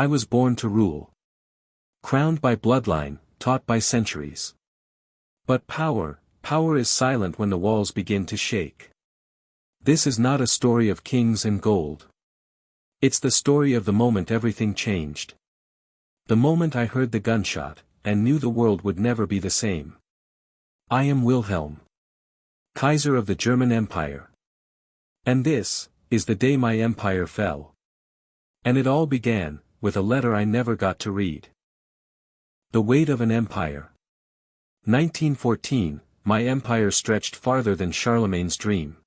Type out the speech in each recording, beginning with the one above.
I was born to rule. Crowned by bloodline, taught by centuries. But power is silent when the walls begin to shake. This is not a story of kings and gold. It's the story of the moment everything changed. The moment I heard the gunshot, and knew the world would never be the same. I am Wilhelm, Kaiser of the German Empire. And this is the day my empire fell. And it all began with a letter I never got to read. The weight of an empire. 1914, my empire stretched farther than Charlemagne's dream.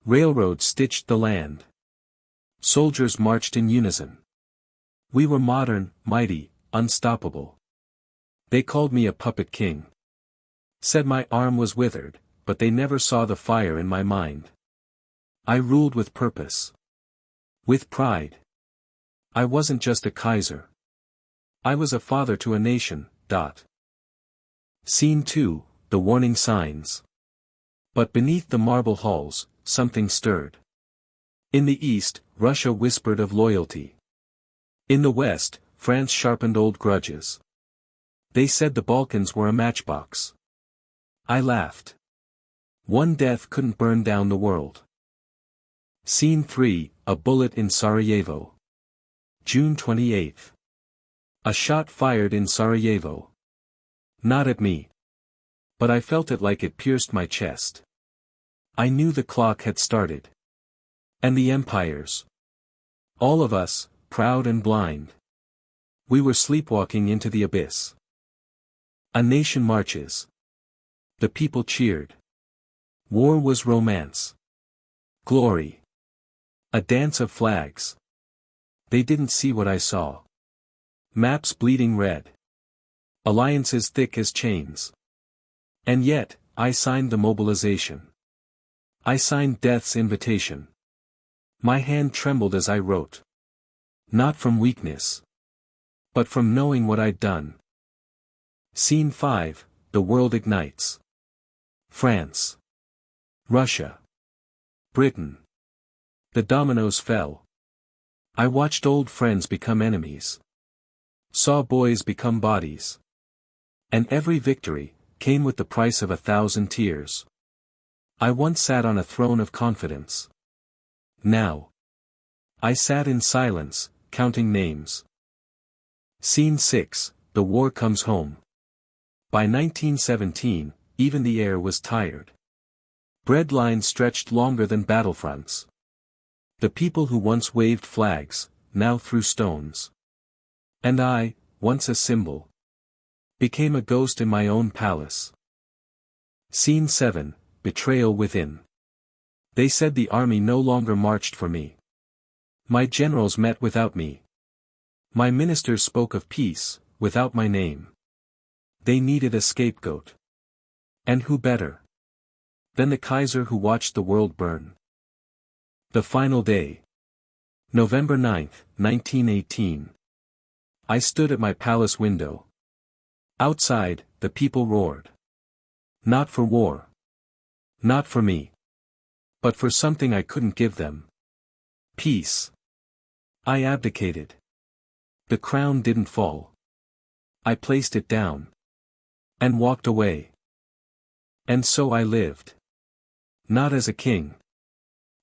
Railroads stitched the land. Soldiers marched in unison. We were modern, mighty, unstoppable. They called me a puppet king. Said my arm was withered, but they never saw the fire in my mind. I ruled with purpose. With pride. I wasn't just a Kaiser. I was a father to a nation. Scene 2, the warning signs. But beneath the marble halls, something stirred. In the east, Russia whispered of loyalty. In the west, France sharpened old grudges. They said the Balkans were a matchbox. I laughed. One death couldn't burn down the world. Scene 3, a bullet in Sarajevo. June 28. A shot fired in Sarajevo. Not at me. But I felt it like it pierced my chest. I knew the clock had started. And the empires. All of us, proud and blind. We were sleepwalking into the abyss. A nation marches. The people cheered. War was romance. Glory. A dance of flags. They didn't see what I saw. Maps bleeding red. Alliances thick as chains. And yet, I signed the mobilization. I signed death's invitation. My hand trembled as I wrote. Not from weakness. But from knowing what I'd done. Scene 5, the world ignites. France. Russia. Britain. The dominoes fell. I watched old friends become enemies. Saw boys become bodies. And every victory came with the price of 1,000 tears. I once sat on a throne of confidence. Now. I sat in silence, counting names. Scene 6, the war comes home. By 1917, even the air was tired. Bread lines stretched longer than battlefronts. The people who once waved flags, now threw stones. And I, once a symbol, became a ghost in my own palace. Scene 7, betrayal within. They said the army no longer marched for me. My generals met without me. My ministers spoke of peace, without my name. They needed a scapegoat. And who better than the Kaiser who watched the world burn? The final day. November 9, 1918. I stood at my palace window. Outside, the people roared. Not for war. Not for me. But for something I couldn't give them. Peace. I abdicated. The crown didn't fall. I placed it down. And walked away. And so I lived. Not as a king.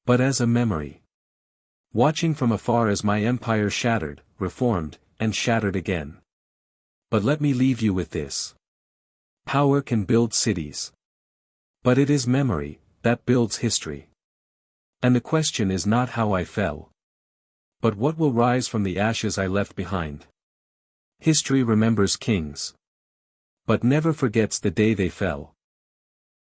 But as a memory. Watching from afar as my empire shattered, reformed, and shattered again. But let me leave you with this. Power can build cities. But it is memory that builds history. And the question is not how I fell. But what will rise from the ashes I left behind. History remembers kings. But never forgets the day they fell.